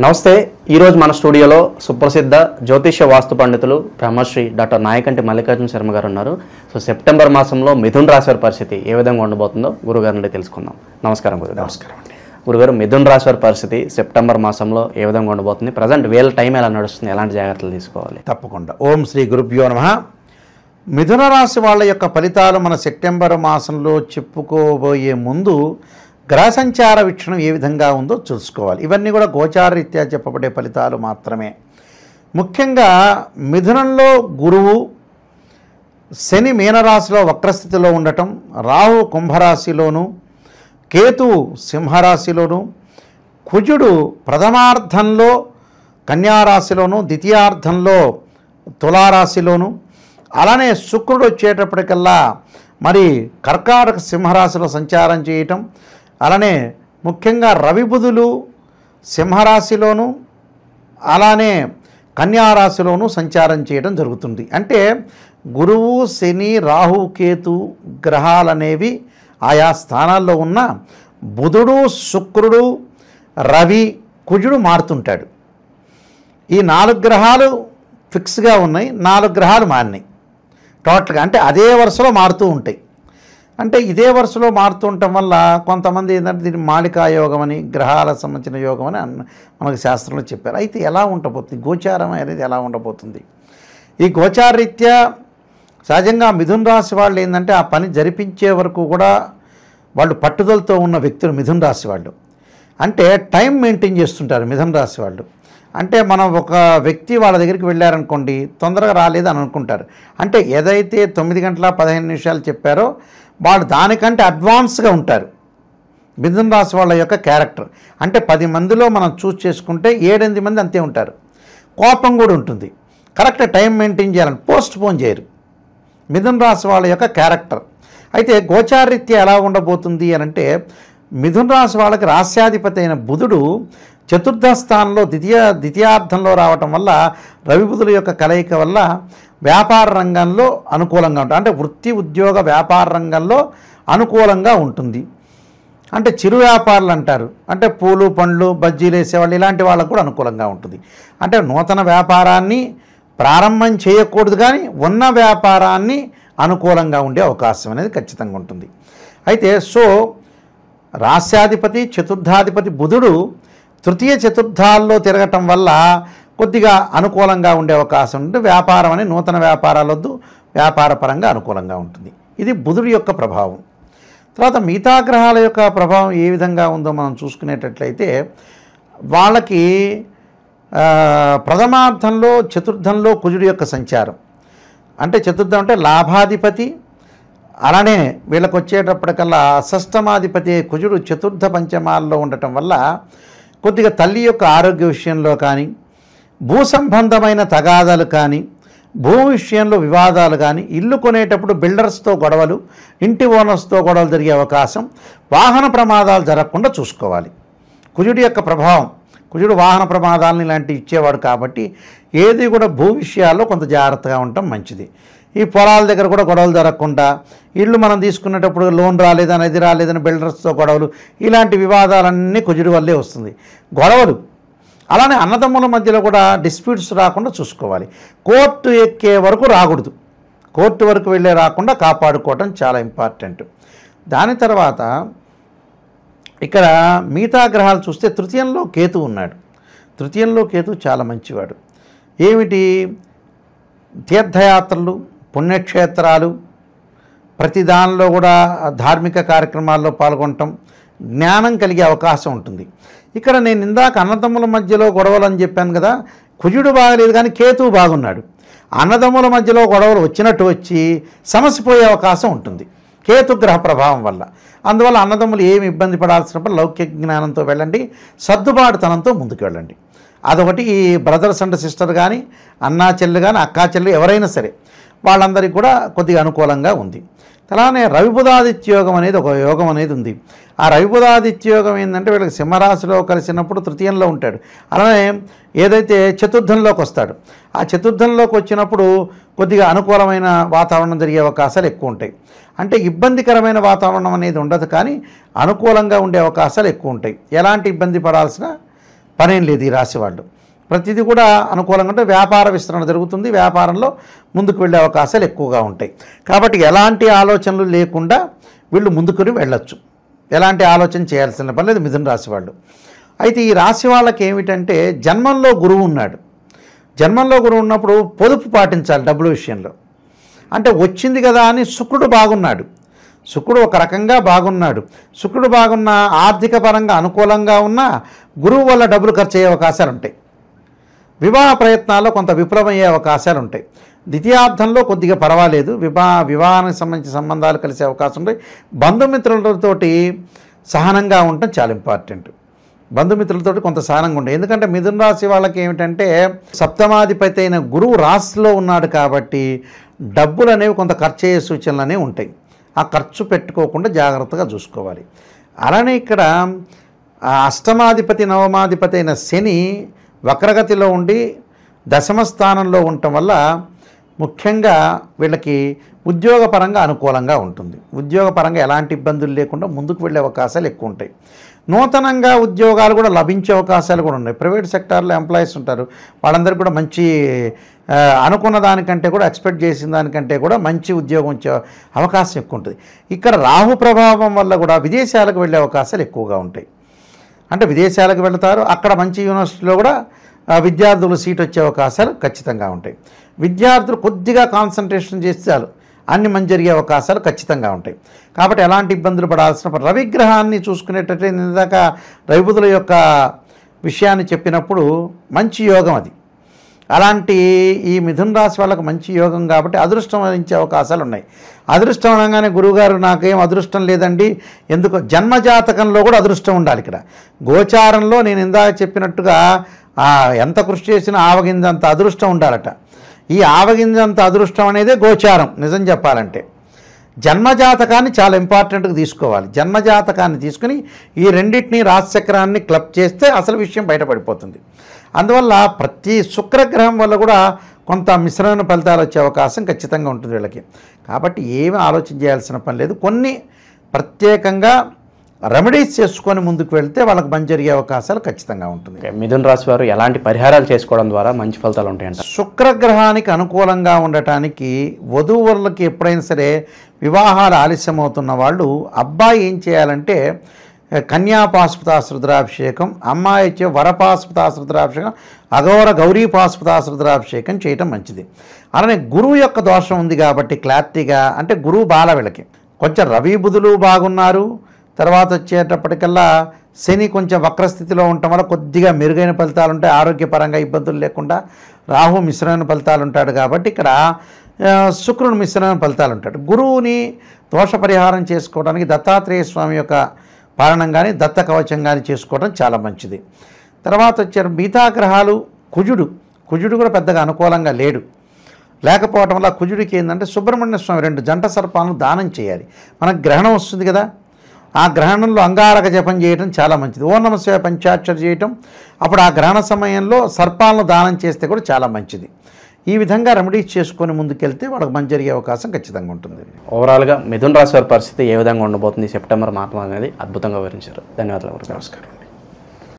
నమస్తే. ఈరోజు మన స్టూడియోలో సుప్రసిద్ధ జ్యోతిష్య వాస్తు పండితులు బ్రహ్మశ్రీ డాక్టర్ నాయకంటి మల్లికార్జున శర్మ గారు ఉన్నారు. సో సెప్టెంబర్ మాసంలో మిథున్ రాశి వారి పరిస్థితి ఏ విధంగా ఉండబోతుందో గురుగారి నుండి తెలుసుకుందాం. నమస్కారం గురుగారు. నమస్కారం అండి. గురుగారు, మిథున్ రాశి వారి పరిస్థితి సెప్టెంబర్ మాసంలో ఏ విధంగా ఉండబోతుంది? ప్రజెంట్ వీళ్ళ టైం ఎలా నడుస్తుంది? ఎలాంటి జాగ్రత్తలు తీసుకోవాలి? తప్పకుండా. ఓం శ్రీ గురుభ్యో నమః. మిథున రాశి వాళ్ళ యొక్క ఫలితాలు మన సెప్టెంబర్ మాసంలో చెప్పుకోబోయే ముందు గ్రహ సంచార వీక్షణం ఏ విధంగా ఉందో చూసుకోవాలి. ఇవన్నీ కూడా గోచారరీత్యా చెప్పబడే ఫలితాలు మాత్రమే. ముఖ్యంగా మిథునంలో గురువు, శని మీనరాశిలో వక్రస్థితిలో ఉండటం, రాహు కుంభరాశిలోను, కేతువు సింహరాశిలోను, కుజుడు ప్రథమార్థంలో కన్యారాశిలోను, ద్వితీయార్థంలో తులారాశిలోను, అలానే శుక్రుడు వచ్చేటప్పటికల్లా మరి కర్కాటక సింహరాశిలో సంచారం చేయటం, అలానే ముఖ్యంగా రవి బుధులు సింహరాశిలోను అలానే కన్యారాశిలోను సంచారం చేయడం జరుగుతుంది. అంటే గురువు, శని, రాహు, కేతు గ్రహాలనేవి ఆయా స్థానాల్లో ఉన్న బుధుడు, శుక్రుడు, రవి, కుజుడు మారుతుంటాడు. ఈ 4 గ్రహాలు ఫిక్స్గా ఉన్నాయి, 4 గ్రహాలు మారినాయి టోటల్గా. అంటే అదే వరుసలో మారుతూ ఉంటాయి. అంటే ఇదే వరుసలో మారుతూ ఉండటం వల్ల కొంతమంది ఏంటంటే దీన్ని మాళికా యోగం అని, గ్రహాలకు సంబంధించిన యోగం అని మనకు శాస్త్రంలో చెప్పారు. అయితే ఎలా ఉండబోతుంది గోచారం అనేది? ఎలా ఉండబోతుంది? ఈ గోచారరీత్యా సహజంగా మిథున రాశి వాళ్ళు ఏంటంటే ఆ పని జరిపించే వరకు కూడా వాళ్ళు పట్టుదలతో ఉన్న వ్యక్తులు మిథున రాశి వాళ్ళు. అంటే టైం మెయింటైన్ చేస్తుంటారు మిథున రాశి వాళ్ళు. అంటే మనం ఒక వ్యక్తి వాళ్ళ దగ్గరికి వెళ్ళారనుకోండి, తొందరగా రాలేదు అని అనుకుంటారు. అంటే ఏదైతే 9 గంటల 15 నిమిషాలు చెప్పారో వాళ్ళు దానికంటే అడ్వాన్స్గా ఉంటారు మిథున రాశి వాళ్ళ యొక్క క్యారెక్టర్. అంటే 10 మందిలో మనం చూస్ చేసుకుంటే 7-8 మంది అంతే ఉంటారు. కోపం కూడా ఉంటుంది. కరెక్ట్ టైం మెయింటైన్ చేయాలని పోస్ట్ పోన్ చేయరు మిథున రాశి వాళ్ళ యొక్క క్యారెక్టర్. అయితే గోచారరీత్యా ఎలా ఉండబోతుంది అని అంటే, మిథున రాశి వాళ్ళకి రాస్యాధిపతి అయిన బుధుడు చతుర్థ స్థానంలో ద్వితీయార్థంలో రావటం వల్ల రవి బుధుల యొక్క కలయిక వల్ల వ్యాపార రంగంలో అనుకూలంగా ఉంటుంది. అంటే వృత్తి, ఉద్యోగ, వ్యాపార రంగంలో అనుకూలంగా ఉంటుంది. అంటే చిరు వ్యాపారులు అంటారు, అంటే పూలు, పండ్లు, బజ్జీలు వేసేవాళ్ళు, ఇలాంటి వాళ్ళకు కూడా అనుకూలంగా ఉంటుంది. అంటే నూతన వ్యాపారాన్ని ప్రారంభం చేయకూడదు, కానీ ఉన్న వ్యాపారాన్ని అనుకూలంగా ఉండే అవకాశం అనేది ఖచ్చితంగా ఉంటుంది. అయితే రాస్యాధిపతి, చతుర్థాధిపతి బుధుడు తృతీయ చతుర్థాల్లో తిరగటం వల్ల కొద్దిగా అనుకూలంగా ఉండే అవకాశం ఉంటుంది. వ్యాపారం అని నూతన వ్యాపారాలొద్దు, వ్యాపార పరంగా అనుకూలంగా ఉంటుంది. ఇది బుధుడి యొక్క ప్రభావం. తర్వాత మిగతా గ్రహాల యొక్క ప్రభావం ఏ విధంగా ఉందో మనం చూసుకునేటట్లయితే, వాళ్ళకి ప్రథమార్థంలో చతుర్థంలో కుజుడి యొక్క సంచారం. అంటే చతుర్థం అంటే లాభాధిపతి, అలానే వీళ్ళకి వచ్చేటప్పటికల్లా షష్టమాధిపతి కుజుడు చతుర్థ పంచమాల్లో ఉండటం వల్ల కొద్దిగా తల్లి యొక్క ఆరోగ్య విషయంలో కానీ, భూ సంబంధమైన తగాదాలు కానీ, భూమి విషయంలో వివాదాలు కానీ, ఇల్లు కొనేటప్పుడు బిల్డర్స్తో గొడవలు, ఇంటి ఓనర్స్తో గొడవలు జరిగే అవకాశం, వాహన ప్రమాదాలు జరగకుండా చూసుకోవాలి. కుజుడి యొక్క ప్రభావం, కుజుడు వాహన ప్రమాదాలను ఇలాంటివి ఇచ్చేవాడు కాబట్టి ఏది కూడా భూ విషయాల్లో కొంత జాగ్రత్తగా ఉండటం మంచిది. ఈ పొలాల దగ్గర కూడా గొడవలు జరగకుండా, ఇల్లు మనం తీసుకునేటప్పుడు లోన్ రాలేదని, అది రాలేదని బిల్డర్స్తో గొడవలు, ఇలాంటి వివాదాలన్నీ కుజుడి వల్లే వస్తుంది గొడవలు. అలానే అన్నదమ్ముల మధ్యలో కూడా డిస్ప్యూట్స్ రాకుండా చూసుకోవాలి. కోర్టు ఎక్కే వరకు రాకూడదు, కోర్టు వరకు వెళ్ళే రాకుండా కాపాడుకోవటం చాలా ఇంపార్టెంట్. దాని తర్వాత ఇక్కడ మిగతా గ్రహాలు చూస్తే తృతీయంలో కేతు ఉన్నాడు. తృతీయంలో కేతు చాలా మంచివాడు. ఏమిటి? తీర్థయాత్రలు, పుణ్యక్షేత్రాలు, ప్రతి దానిలో కూడా ధార్మిక కార్యక్రమాల్లో పాల్గొనటం, జ్ఞానం కలిగే అవకాశం ఉంటుంది. ఇక్కడ నేను ఇందాక అన్నదమ్ముల మధ్యలో గొడవలు అని చెప్పాను కదా, కుజుడు బాగలేదు కానీ కేతువు బాగున్నాడు. అన్నదమ్ముల మధ్యలో గొడవలు వచ్చినట్టు వచ్చి సమసిపోయే అవకాశం ఉంటుంది కేతుగ్రహ ప్రభావం వల్ల. అందువల్ల అన్నదమ్ములు ఏమి ఇబ్బంది పడాల్సినప్పుడు లౌకిక జ్ఞానంతో వెళ్ళండి, సర్దుబాటుతనంతో ముందుకు వెళ్ళండి. అదొకటి. ఈ బ్రదర్స్ అండ్ సిస్టర్ కానీ, అన్నా చెల్లి కానీ, అక్కా చెల్లి ఎవరైనా సరే వాళ్ళందరికీ కూడా కొద్దిగా అనుకూలంగా ఉంది. అలానే రవిబుధాదిత్య యోగం అనేది ఒక యోగం అనేది ఉంది. ఆ రవిబుధాదిత్య యోగం ఏంటంటే వీళ్ళకి సింహరాశిలో కలిసినప్పుడు తృతీయంలో ఉంటాడు. అలానే ఏదైతే చతుర్థంలోకి వస్తాడు, ఆ చతుర్థంలోకి వచ్చినప్పుడు కొద్దిగా అనుకూలమైన వాతావరణం జరిగే అవకాశాలు ఎక్కువ ఉంటాయి. అంటే ఇబ్బందికరమైన వాతావరణం అనేది ఉండదు, కానీ అనుకూలంగా ఉండే అవకాశాలు ఎక్కువ ఉంటాయి. ఎలాంటి ఇబ్బంది పడాల్సిన పనేం లేదు ఈ రాశి వాళ్ళు. ప్రతిదీ కూడా అనుకూలంగా ఉంటే వ్యాపార విస్తరణ జరుగుతుంది, వ్యాపారంలో ముందుకు వెళ్ళే అవకాశాలు ఎక్కువగా ఉంటాయి. కాబట్టి ఎలాంటి ఆలోచనలు లేకుండా వీళ్ళు ముందుకుని వెళ్ళొచ్చు, ఎలాంటి ఆలోచన చేయాల్సిన పని లేదు మిథున రాశి వాళ్ళు. అయితే ఈ రాశి వాళ్ళకి ఏమిటంటే జన్మంలో గురువు ఉన్నాడు. జన్మంలో గురువు ఉన్నప్పుడు పొదుపు పాటించాలి డబ్బుల విషయంలో. అంటే వచ్చింది కదా అని శుక్రుడు బాగున్నాడు, శుక్రుడు ఒక రకంగా బాగున్నాడు. శుక్రుడు బాగున్న ఆర్థిక పరంగా అనుకూలంగా ఉన్న గురువు వల్ల డబ్బులు ఖర్చు అయ్యే అవకాశాలు ఉంటాయి. వివాహ ప్రయత్నాల్లో కొంత విఫలమయ్యే అవకాశాలు ఉంటాయి. ద్వితీయార్థంలో కొద్దిగా పర్వాలేదు, వివాహానికి సంబంధించిన సంబంధాలు కలిసే అవకాశం ఉంటాయి. బంధుమిత్రులతోటి సహనంగా ఉండటం చాలా ఇంపార్టెంట్. బంధుమిత్రులతోటి కొంత సహనంగా ఉంటాయి. ఎందుకంటే మిథున రాశి వాళ్ళకి ఏమిటంటే సప్తమాధిపతి అయిన గురువు రాశిలో ఉన్నాడు కాబట్టి డబ్బులు అనేవి కొంత ఖర్చు అయ్యే సూచనలు అనేవి ఉంటాయి. ఆ ఖర్చు పెట్టుకోకుండా జాగ్రత్తగా చూసుకోవాలి. అలానే ఇక్కడ అష్టమాధిపతి నవమాధిపతి అయిన శని వక్రగతిలో ఉండి దశమ స్థానంలో ఉండటం వల్ల ముఖ్యంగా వీళ్ళకి ఉద్యోగపరంగా అనుకూలంగా ఉంటుంది. ఉద్యోగపరంగా ఎలాంటి ఇబ్బందులు లేకుండా ముందుకు వెళ్ళే అవకాశాలు ఎక్కువ ఉంటాయి. నూతనంగా ఉద్యోగాలు కూడా లభించే అవకాశాలు కూడా ఉన్నాయి. ప్రైవేట్ సెక్టార్లో ఎంప్లాయీస్ ఉంటారు, వాళ్ళందరికీ కూడా మంచి అనుకున్న దానికంటే కూడా ఎక్స్పెక్ట్ చేసిన దానికంటే కూడా మంచి ఉద్యోగం వచ్చే అవకాశం ఎక్కువ ఉంటుంది. ఇక్కడ రాహు ప్రభావం వల్ల కూడా విదేశాలకు వెళ్ళే అవకాశాలు ఎక్కువగా ఉంటాయి. అంటే విదేశాలకు వెళతారు, అక్కడ మంచి యూనివర్సిటీలో కూడా విద్యార్థులు సీట్ వచ్చే అవకాశాలు ఖచ్చితంగా ఉంటాయి. విద్యార్థులు కొద్దిగా కాన్సన్ట్రేషన్ చేస్తే చాలు అన్ని మంచి జరిగే అవకాశాలు ఖచ్చితంగా ఉంటాయి. కాబట్టి ఎలాంటి ఇబ్బందులు పడాల్సిన రవిగ్రహాన్ని చూసుకునేటట్టే ఇందాక రవిబుధుల యొక్క విషయాన్ని చెప్పినప్పుడు మంచి యోగం అది. అలాంటి ఈ మిథున రాశి వాళ్ళకు మంచి యోగం కాబట్టి అదృష్టం వరించే అవకాశాలు ఉన్నాయి. అదృష్టం అనగానే గురువుగారు నాకేం అదృష్టం లేదండి, ఎందుకు జన్మజాతకంలో కూడా అదృష్టం ఉండాలి. ఇక్కడ గోచారంలో నేను ఇందాక చెప్పినట్టుగా ఎంత కృషి చేసినా ఆవగింజంత అదృష్టం ఉండాలట. ఈ ఆవగింజంత అదృష్టం అనేదే గోచారం నిజం చెప్పాలంటే. జన్మజాతకాన్ని చాలా ఇంపార్టెంట్గా తీసుకోవాలి. జన్మజాతకాన్ని తీసుకుని ఈ రెండింటినీ రాశిచక్రాన్ని క్లబ్ చేస్తే అసలు విషయం బయటపడిపోతుంది. అందువల్ల ప్రతి శుక్రగ్రహం వల్ల కూడా కొంత మిశ్రమైన ఫలితాలు వచ్చే అవకాశం ఖచ్చితంగా ఉంటుంది వీళ్ళకి. కాబట్టి ఏమీ ఆలోచన చేయాల్సిన పని లేదు. కొన్ని ప్రత్యేకంగా రెమెడీస్ చేసుకొని ముందుకు వెళ్తే వాళ్ళకి మంచి జరిగే అవకాశాలు ఖచ్చితంగా ఉంటుంది. మిథున రాశి వారు ఎలాంటి పరిహారాలు చేసుకోవడం ద్వారా మంచి ఫలితాలు ఉంటాయంట? శుక్రగ్రహానికి అనుకూలంగా ఉండటానికి వధూవరులకి ఎప్పుడైనా సరే వివాహాలు ఆలస్యమవుతున్న వాళ్ళు అబ్బాయి ఏం చేయాలంటే కన్యాపాశుపతాశ్రుద్రాభిషేకం, అమ్మాయి వచ్చే వరపాశుపతాశ్రుద్రాభిషేకం, అఘోర గౌరీపాశుపతాశ్రుద్రాభిషేకం చేయటం మంచిది. అలానే గురువు యొక్క దోషం ఉంది కాబట్టి క్లారిటీగా అంటే గురువు బాల వీళ్ళకి కొంచెం రవి బుధులు బాగున్నారు, తర్వాత వచ్చేటప్పటికల్లా శని కొంచెం వక్రస్థితిలో ఉండటం వల్ల కొద్దిగా మెరుగైన ఫలితాలు ఉంటాయి. ఆరోగ్యపరంగా ఇబ్బందులు లేకుండా రాహు మిశ్రమైన ఫలితాలు ఉంటాడు కాబట్టి ఇక్కడ శుక్రుడు మిశ్రమైన ఫలితాలు ఉంటాడు. గురువుని దోష పరిహారం చేసుకోవడానికి దత్తాత్రేయ స్వామి యొక్క పాలనం కానీ దత్త కవచం కానీ చేసుకోవడం చాలా మంచిది. తర్వాత వచ్చారు మిగతా గ్రహాలు. కుజుడు కూడా పెద్దగా అనుకూలంగా లేకపోవటం వల్ల కుజుడికి ఏంటంటే సుబ్రహ్మణ్య స్వామి 2 జంట సర్పాలను దానం చేయాలి. మనకు గ్రహణం వస్తుంది కదా, ఆ గ్రహణంలో అంగారక జపం చేయటం చాలా మంచిది. ఓం నమః శివాయ పంచాక్షరి చేయటం, అప్పుడు ఆ గ్రహణ సమయంలో సర్పాలను దానం చేస్తే కూడా చాలా మంచిది. ఈ విధంగా రెమెడీస్ చేసుకొని ముందుకెళ్తే వాళ్ళకి మంచి జరిగే అవకాశం ఖచ్చితంగా ఉంటుంది. ఓవరాల్గా మిథున రాశి వారి పరిస్థితి ఏ విధంగా ఉండబోతుంది సెప్టెంబర్ మాసం అనేది అద్భుతంగా వివరించారు. ధన్యవాదాలు. నమస్కారం.